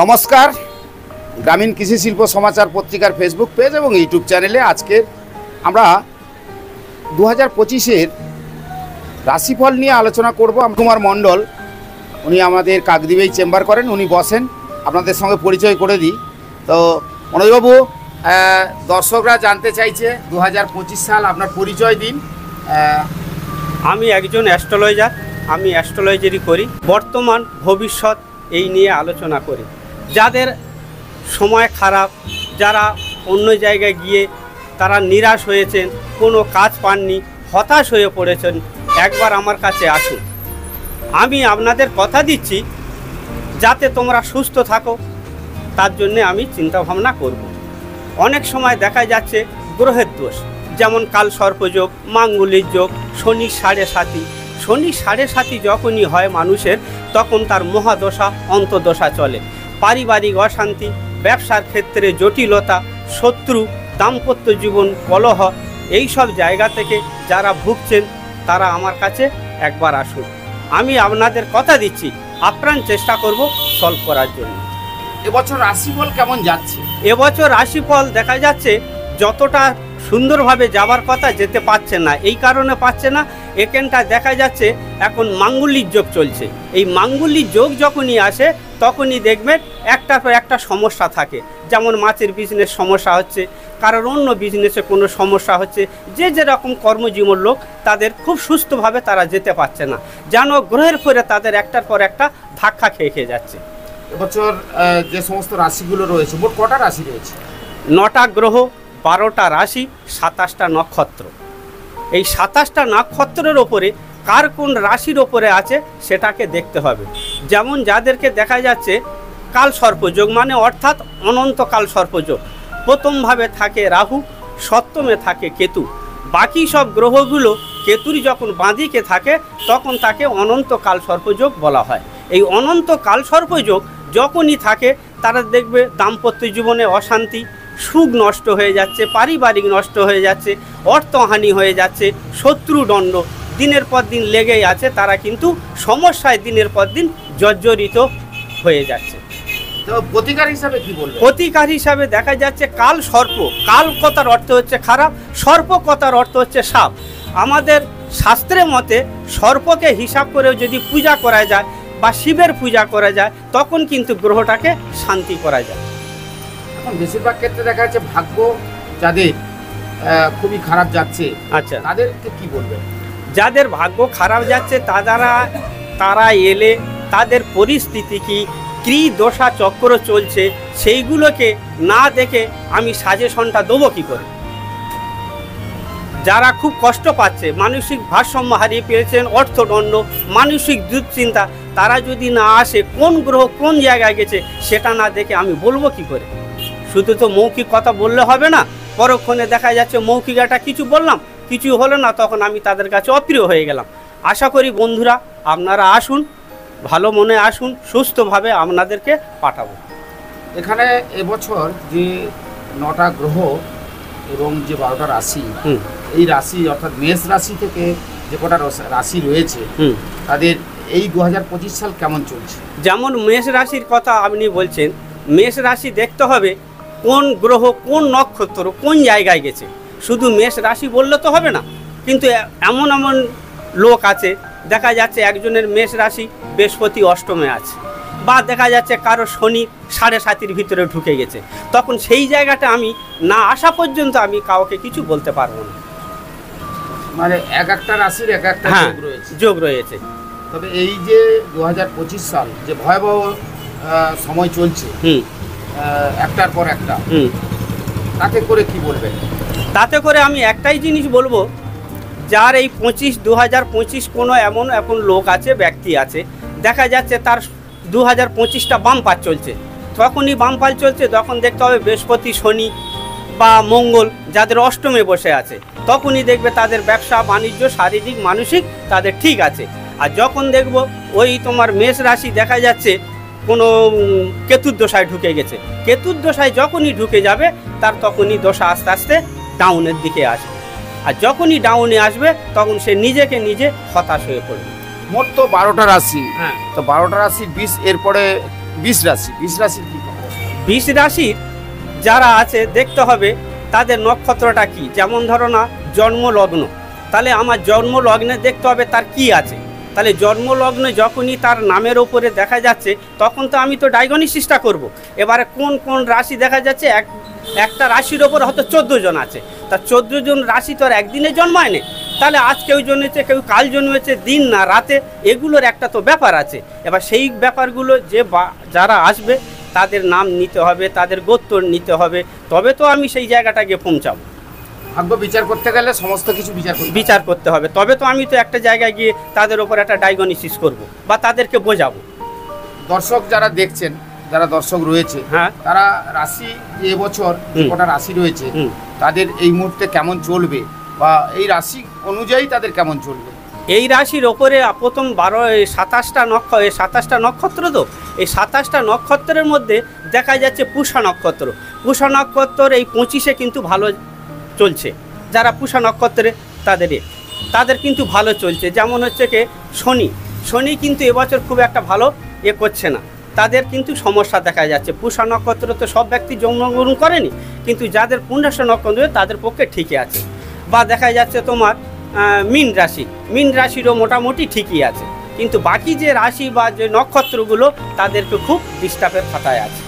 নমস্কার, গ্রামীণ কৃষি শিল্প সমাচার পত্রিকার ফেসবুক পেজ এবং ইউটিউব চ্যানেলে আজকে আমরা 2025-এর রাশিফল নিয়ে আলোচনা করব। কুমার মণ্ডল উনি আমাদের কাকদ্বীপেই চেম্বার করেন, উনি বসেন। আপনাদের সঙ্গে পরিচয় করে দিই। তো মনোজবাবু, দর্শকরা জানতে চাইছে 2025 সাল, আপনার পরিচয় দিন। আমি একজন অ্যাস্ট্রোলজার, আমি অ্যাস্ট্রোলজারি করি। বর্তমান ভবিষ্যৎ এই নিয়ে আলোচনা করি। যাদের সময় খারাপ, যারা অন্য জায়গায় গিয়ে তারা নিরাশ হয়েছেন, কোনো কাজ পাননি, হতাশ হয়ে পড়েছেন, একবার আমার কাছে আসুন। আমি আপনাদের কথা দিচ্ছি যাতে তোমরা সুস্থ থাকো, তার জন্যে আমি চিন্তাভাবনা করব। অনেক সময় দেখা যাচ্ছে গ্রহের দোষ, যেমন কাল সর্পযোগ, মাঙ্গলিক যোগ, শনি 7.5। শনি 7.5 যখনই হয় মানুষের, তখন তার মহাদশা অন্তর্দশা চলে। পারিবারিক অশান্তি, ব্যবসার ক্ষেত্রে জটিলতা, শত্রু, দাম্পত্য জীবন কলহ, এই সব জায়গা থেকে যারা ভুগছেন তারা আমার কাছে একবার আসুন। আমি আপনাদের কথা দিচ্ছি, আপ্রাণ চেষ্টা করব সলভ করার জন্য। এবছর রাশিফল কেমন যাচ্ছে? এবছর রাশিফল দেখা যাচ্ছে যতটা সুন্দরভাবে যাবার কথা যেতে পারছে না। এই কারণে পাচ্ছে না, এখানটা দেখা যাচ্ছে এখন মাঙ্গলিক যোগ চলছে। এই মাঙ্গলিক যোগ যখনই আসে তখনই দেখবেন একটার পর একটা সমস্যা থাকে। যেমন মাছের বিজনেস সমস্যা হচ্ছে, কারোর অন্য বিজনেসে কোনো সমস্যা হচ্ছে। যে যেরকম কর্মজীবন লোক, তাদের খুব সুস্থভাবে তারা যেতে পারছে না, যেন গ্রহের পরে তাদের একটার পর একটা ধাক্কা খেয়ে যাচ্ছে। এবছর যে সমস্ত রাশিগুলো রয়েছে, মোট কটা রাশি রয়েছে? 9টা গ্রহ, 12টা রাশি, 27টা নক্ষত্র। এই 27টা নক্ষত্রের ওপরে কার কোন রাশির ওপরে আছে সেটাকে দেখতে হবে। যেমন যাদেরকে দেখা যাচ্ছে কাল সর্পযোগ, মানে অর্থাৎ অনন্তকাল সর্পযোগ, প্রথমভাবে থাকে রাহু, সপ্তমে থাকে কেতু। বাকি সব গ্রহগুলো কেতুরই যখন বাঁদিকে থাকে তখন তাকে অনন্তকাল সর্পযোগ বলা হয়। এই অনন্তকাল সর্পযোগ যখনই থাকে তারা দেখবে দাম্পত্য জীবনে অশান্তি, সুখ নষ্ট হয়ে যাচ্ছে, পারিবারিক নষ্ট হয়ে যাচ্ছে, অর্থহানি হয়ে যাচ্ছে, শত্রুদণ্ড দিনের পর দিন লেগেই আছে। তারা কিন্তু সমস্যায় দিনের পর দিন জর্জরিত হয়ে যাচ্ছে। তো প্রতিকার হিসাবে কি বলবো? প্রতিকার হিসাবে দেখা যাচ্ছে কাল সর্প। কাল কথার অর্থ হচ্ছে খারাপ, সর্প কথার অর্থ হচ্ছে সাপ। আমাদের শাস্ত্রের মতে সর্পকে হিসাব করেও যদি পূজা করা যায় বা শিবের পূজা করা যায়, তখন কিন্তু গ্রহটাকে শান্তি করা যায়। এখন বেশিরভাগ ক্ষেত্রে দেখা যাচ্ছে ভাগ্য যাদের খুবই খারাপ যাচ্ছে, আচ্ছা, তাদেরকে কি বলবেন? যাদের ভাগ্য খারাপ যাচ্ছে তারা এলে তাদের পরিস্থিতি কি দশা চক্র চলছে, সেইগুলোকে না দেখে আমি সাজেশনটা দেবো কী করে? যারা খুব কষ্ট পাচ্ছে, মানসিক ভারসাম্য হারিয়ে পেয়েছেন, অর্থদণ্ড, মানসিক দুশ্চিন্তা, তারা যদি না আসে কোন গ্রহ কোন জায়গায় গেছে সেটা না দেখে আমি বলবো কি করে? শুধু তো মৌখিক কথা বললে হবে না। পরক্ষণে দেখা যাচ্ছে মৌখিক একটা কিছু বললাম, কিছু হলো না, তখন আমি তাদের কাছে অপ্রিয় হয়ে গেলাম। আশা করি বন্ধুরা আপনারা আসুন, ভালো মনে আসুন, সুস্থভাবে আপনাদেরকে পাঠাবো। এখানে এবছর যে 9টা গ্রহ এবং যে 12টা রাশি, এই রাশি অর্থাৎ মেষ রাশি থেকে যে কটা রাশি রয়েছে তাদের এই 2025 সাল কেমন চলছে? যেমন মেষ রাশির কথা আপনি বলছেন, মেষ রাশি দেখতে হবে কোন গ্রহ কোন নক্ষত্র কোন জায়গায় গেছে। শুধু মেষ রাশি বললে তো হবে না, কিন্তু এমন এমন লোক আছে দেখা যাচ্ছে একজনের মেষ রাশি বৃহস্পতি অষ্টমে আছে, বা দেখা যাচ্ছে কারো শনি 7.5-এর ভিতরে ঢুকে গেছে। তখন সেই জায়গাটা আমি না আসা পর্যন্ত আমি কাউকে কিছু বলতে পারবো না। মানে এক একটা রাশির এক একটা যোগ রয়েছে। তবে এই যে 2025 সাল যে ভয়াবহ সময় চলছে, একটার পর একটা, তাতে করে কি বলবেন? তাতে করে আমি একটাই জিনিস বলবো, যার এই 2025 কোনো এমন এখন লোক আছে, ব্যক্তি আছে, দেখা যাচ্ছে তার 2025টা বামপাল চলছে। তখনই বামপাল চলছে, তখন দেখতে হবে বৃহস্পতি শনি বা মঙ্গল যাদের অষ্টমে বসে আছে, তখনই দেখবে তাদের ব্যবসা বাণিজ্য শারীরিক মানসিক তাদের ঠিক আছে। আর যখন দেখব ওই তোমার মেষ রাশি দেখা যাচ্ছে কোনো কেতুর দশায় ঢুকে গেছে, কেতুর দশায় যখনই ঢুকে যাবে তার তখনই দশা আস্তে আস্তে ডাউনের দিকে আসবে। আর যখনই ডাউনে আসবে তখন সে নিজেকে নিজে হতাশ হয়ে পড়বে। মোট তো 12টা রাশি, হ্যাঁ, তো 12টা রাশি 20 এরপরে বিষ রাশির কি খবর? বৃষ রাশির যারা আছে দেখতে হবে তাদের নক্ষত্রটা কি। যেমন ধরো না জন্মলগ্ন, তাহলে আমার জন্মলগ্নে দেখতে হবে তার কি আছে। তাহলে জন্মলগ্নে যখনই তার নামের ওপরে দেখা যাচ্ছে তখন তো আমি তো ডায়াগনোসিসটা করব। এবারে কোন কোন রাশি দেখা যাচ্ছে, একটা রাশির ওপর হয়তো 14 জন আছে, তা 14 জন রাশি তো আর একদিনে জন্মায় না। তাহলে আজ কেউ জন্মেছে, কেউ কাল জন্মেছে, দিন না রাতে, এগুলোর একটা তো ব্যাপার আছে। এবার সেই ব্যাপারগুলো যারা আসবে তাদের নাম নিতে হবে, তাদের গোত্র নিতে হবে, তবে তো আমি সেই জায়গাটা গিয়ে পৌঁছাবো। ভাগ্য বিচার করতে গেলে সমস্ত কিছু বিচার করতে হবে, তবে তো আমি তো একটা জায়গায় গিয়ে তাদের ওপর একটা ডায়াগনোসিস করব বা তাদেরকে বোঝাবো। দর্শক যারা দেখছেন, যারা দর্শক রয়েছে, হ্যাঁ, তারা রাশি যে এবছর কটা রাশি রয়েছে তাদের এই মুহূর্তে কেমন চলবে বা এই রাশি অনুযায়ী তাদের কেমন চলবে? এই রাশির ওপরে প্রথম 27টা নক্ষত্র, তো এই 27টা নক্ষত্রের মধ্যে দেখা যাচ্ছে পুষা নক্ষত্র। পুষা নক্ষত্র এই 25-এ কিন্তু ভালো চলছে। যারা পুষা নক্ষত্রে তাদের কিন্তু ভালো চলছে। যেমন হচ্ছে কি শনি কিন্তু এবছর খুব একটা ভালো করছে না, তাদের কিন্তু সমস্যা দেখা যাচ্ছে। পুষা নক্ষত্র তো সব ব্যক্তি জন্মগ্রহণ করেনি, কিন্তু যাদের পুণ্যাসা নক্ষত্র তাদের পক্ষে ঠিকই আছে। বা দেখা যাচ্ছে তোমার মীন রাশিরও মোটামুটি ঠিকই আছে, কিন্তু বাকি যে রাশি বা যে নক্ষত্রগুলো তাদেরকে খুব ডিস্টার্বের খাতায় আছে।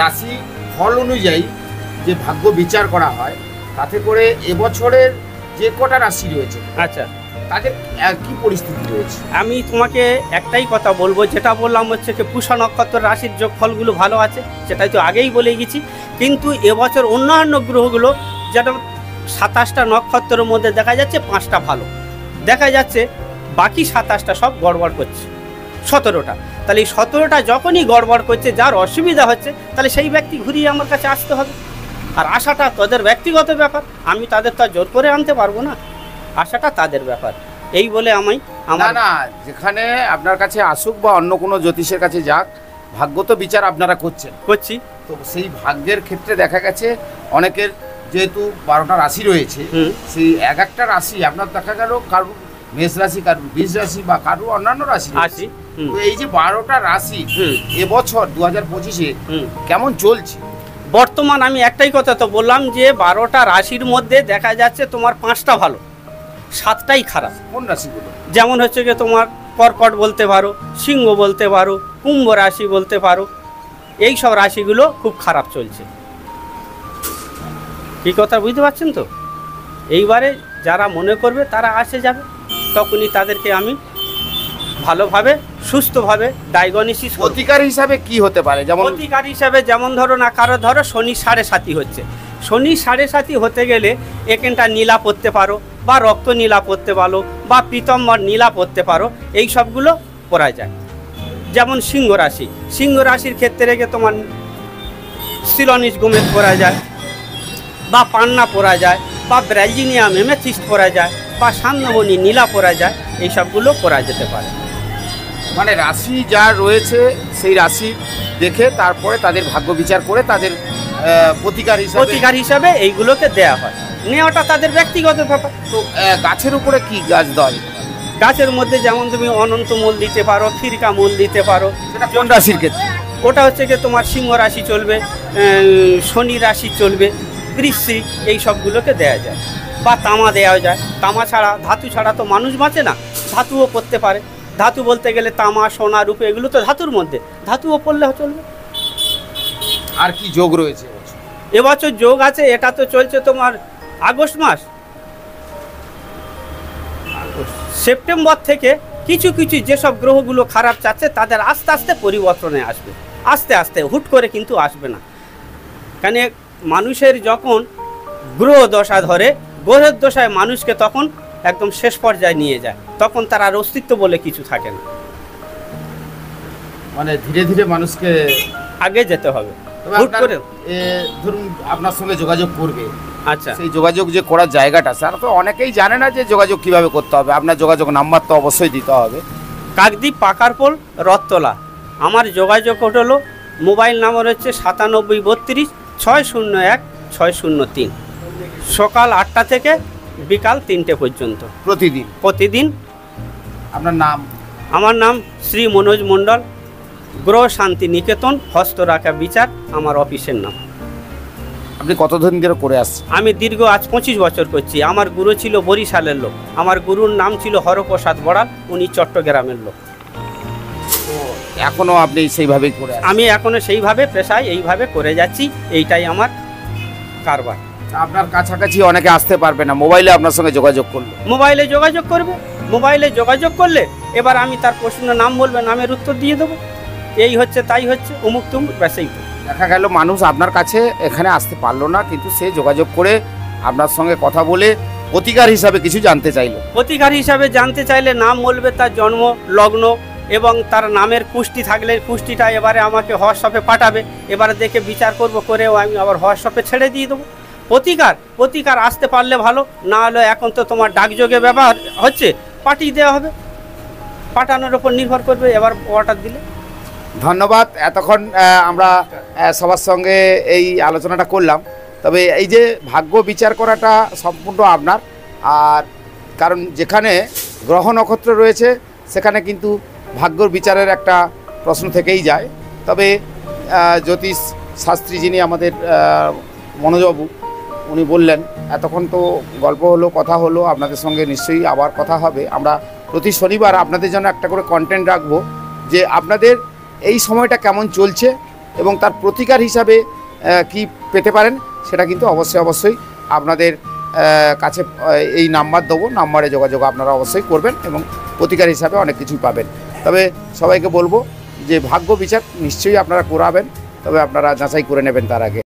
রাশি ফল অনুযায়ী যে ভাগ্য বিচার করা হয় তাতে করে এবছরের যে কটা রাশি রয়েছে, আচ্ছা, তাদের কি পরিস্থিতি রয়েছে? আমি তোমাকে একটাই কথা বলবো, যেটা বললাম হচ্ছে কি পুষা নক্ষত্র রাশির যোগফলগুলো ভালো আছে, সেটাই তো আগেই বলে গেছি। কিন্তু এবছর অন্যান্য গ্রহগুলো যেটা 27টা নক্ষত্রের মধ্যে দেখা যাচ্ছে 5টা ভালো দেখা যাচ্ছে, বাকি 27টা সব গড়বড় করছে। 17টা, তাহলে এই 17টা যখনই গড়বড় করছে, যার অসুবিধা হচ্ছে, তাহলে সেই ব্যক্তি ঘুরিয়ে আমার কাছে আসতে হবে। আর আশাটা তাদের ব্যক্তিগত ব্যাপার, আমি তাদের তো জোর করে আনতে পারবো না, আশাটা তাদের ব্যাপার। এই বলে না যেখানে আপনার কাছে আসুক বা অন্য কোনো জ্যোতিষের কাছে যাক, ভাগ্য তো বিচার আপনারা করছি, তো সেই ভাগ্যের ক্ষেত্রে দেখা গেছে অনেকের যেহেতু 12টা রাশি রয়েছে, সেই একটা রাশি আপনার দেখা গেল কারু মেষ রাশি, কারু বৃষ রাশি বা কারু অন্যান্য রাশি আছে। তো এই যে 12টা রাশি এবছর 2025-এ কেমন চলছে? বর্তমান আমি একটাই কথা তো বললাম যে 12টা রাশির মধ্যে দেখা যাচ্ছে তোমার 5টা ভালো, 7টাই খারাপ। কোন রাশিগুলো? যেমন হচ্ছে যে তোমার কর্কট বলতে পারো, সিংহ বলতে পারো, কুম্ভ রাশি বলতে পারো, এই সব রাশিগুলো খুব খারাপ চলছে। কি কথা বুঝতে পারছেন তো? এইবারে যারা মনে করবে তারা আসে যাবে, তখনই তাদেরকে আমি ভালোভাবে সুস্থভাবে ডায়াগনোসিস। প্রতিকার হিসাবে কি হতে পারে? যেমন প্রতিকার হিসাবে যেমন ধরো না, কারো ধরো শনি 7.5 হচ্ছে, শনি 7.5 হতে গেলে এখানটা নীলা পড়তে পারো, বা রক্ত নীলা পড়তে পারো, বা পীতম্বর নীলা পড়তে পারো, এই সবগুলো পরা যায়। যেমন সিংহ রাশির ক্ষেত্রে গিয়ে তোমার সিলনিস গোমেদ পরা যায়, বা পান্না পরা যায়, বা ব্রাজিনিয়াম এমেথিস্ট পরা যায়, বা সান্নমণি নীলা পরা যায়, এই সবগুলো পরা যেতে পারে। মানে রাশি যা রয়েছে সেই রাশি দেখে তারপরে তাদের ভাগ্য বিচার করে তাদের প্রতিকার হিসাবে এইগুলোকে দেয়া হয়, নেওয়াটা তাদের ব্যক্তিগত ব্যাপার। তো গাছের উপরে কি গাছ দেওয়া যেতে পারে? গাছের মধ্যে যেমন তুমি অনন্তমূল দিতে পারো, ফিরকা মূল দিতে পারো। সেটা কোন রাশির ক্ষেত্রে? ওটা হচ্ছে কি তোমার সিংহ রাশি চলবে, শনি রাশি চলবে, বৃশ্চিক, এই সবগুলোকে দেওয়া যায়। বা তামা দেওয়া যায়, তামা ছাড়া, ধাতু ছাড়া তো মানুষ বাঁচে না, ধাতুও পড়তে পারে। ধাতু বলতে গেলে তামা, সোনা, রূপে, এগুলো তো ধাতুর মধ্যে, ধাতুও পড়লে চলবে। আর কি যোগ রয়েছে এবছর? যোগ আছে, এটা তো চলছে তোমার আগস্ট মাস, সেপ্টেম্বর থেকে কিছু কিছু যেসব গ্রহগুলো খারাপ যাচ্ছে তাদের আস্তে আস্তে পরিবর্তনে আসবে, আস্তে আস্তে, হুট করে কিন্তু আসবে না। কেন মানুষের যখন গ্রহ দশা ধরে, গ্রহের দশায় মানুষকে তখন একদম শেষ পর্যায়ে নিয়ে যায়, তখন তার আর অস্তিত্ব বলে কিছু থাকে না। মানে ধীরে ধীরে মানুষকে আগে যেতে হবে। হুট করে ধরুন আপনার সঙ্গে যোগাযোগ করবে, আচ্ছা, সেই যোগাযোগ যে করার জায়গাটা, স্যার তো অনেকেই জানে না যে যোগাযোগ কিভাবে করতে হবে। আপনার যোগাযোগ নাম্বার তো অবশ্যই দিতে হবে। কাকদ্বীপ পাকারপোল, রথতলা। আমার যোগাযোগ হলো, মোবাইল নাম্বার হচ্ছে 9732 601 603। সকাল 8টা থেকে বিকাল 3টে পর্যন্ত প্রতিদিন। প্রতিদিন। আপনার নাম? আমার নাম শ্রী মনোজ মণ্ডল। গ্রহ শান্তি নিকেতন হস্তরাখা বিচার আমার অফিসের নাম। আপনি কতদিন ধরে করে আসছেন? আমি দীর্ঘ আজ 25 বছর করছি। আমার গুরু ছিল বরিশালের লোক, আমার গুরুর নাম ছিল হরপ্রসাদ বড়াল, উনি চট্টগ্রামের লোক। এখনো আপনি সেইভাবেই করে আসছেন? আমি এখনো সেইভাবে পেশায় এইভাবে করে যাচ্ছি, এইটাই আমার কারবার। আপনার কাছাকাছি অনেকে আসতে পারবে না, মোবাইলে আপনার সঙ্গে যোগাযোগ করলো। মোবাইলে যোগাযোগ করবে, মোবাইলে যোগাযোগ করলে এবার আমি তার প্রশ্ন নাম বলবে, নামের উত্তর দিয়ে দেবো, এই হচ্ছে তাই হচ্ছে অমুক তুমুক, ব্যাসেই তো। দেখা গেল মানুষ আপনার কাছে এখানে আসতে পারলো না, কিন্তু সে যোগাযোগ করে আপনার সঙ্গে কথা বলে প্রতিকার হিসাবে কিছু জানতে চাইলো। প্রতিকার হিসাবে জানতে চাইলে নাম বলবে, তার জন্ম লগ্ন এবং তার নামের কুষ্টি থাকলে কুষ্টিটা এবারে আমাকে হোয়াটসঅ্যাপে পাঠাবে, এবারে দেখে বিচার করব, করেও আমি আবার হোয়াটসঅ্যাপে ছেড়ে দিয়ে দেবো। প্রতিকার আসতে পারলে ভালো, না হলে এখন তো তোমার ডাকযোগে ব্যবহার হচ্ছে, পাঠিয়ে দেওয়া হবে, পাঠানোর ওপর নির্ভর করবে এবার অর্ডার দিলে। ধন্যবাদ। এতক্ষণ আমরা সবার সঙ্গে এই আলোচনাটা করলাম। তবে এই যে ভাগ্য বিচার করাটা সম্পূর্ণ আপনার, আর কারণ যেখানে গ্রহ নক্ষত্র রয়েছে সেখানে কিন্তু ভাগ্যর বিচারের একটা প্রশ্ন থেকেই যায়। তবে জ্যোতিষ শাস্ত্রী যিনি আমাদের মনোজবাবু, উনি বললেন, এতক্ষণ তো গল্প হলো, কথা হলো, আপনাদের সঙ্গে নিশ্চয়ই আবার কথা হবে। আমরা প্রতি শনিবার আপনাদের জন্য একটা করে কন্টেন্ট রাখবো, যে আপনাদের এই সময়টা কেমন চলছে এবং তার প্রতিকার হিসাবে কি পেতে পারেন, সেটা কিন্তু অবশ্যই আপনাদের কাছে এই নাম্বার দেবো, নাম্বারে যোগাযোগ আপনারা অবশ্যই করবেন এবং প্রতিকার হিসাবে অনেক কিছুই পাবেন। তবে সবাইকে বলবো যে ভাগ্য বিচার নিশ্চয়ই আপনারা করাবেন, তবে আপনারা যাচাই করে নেবেন তার আগে।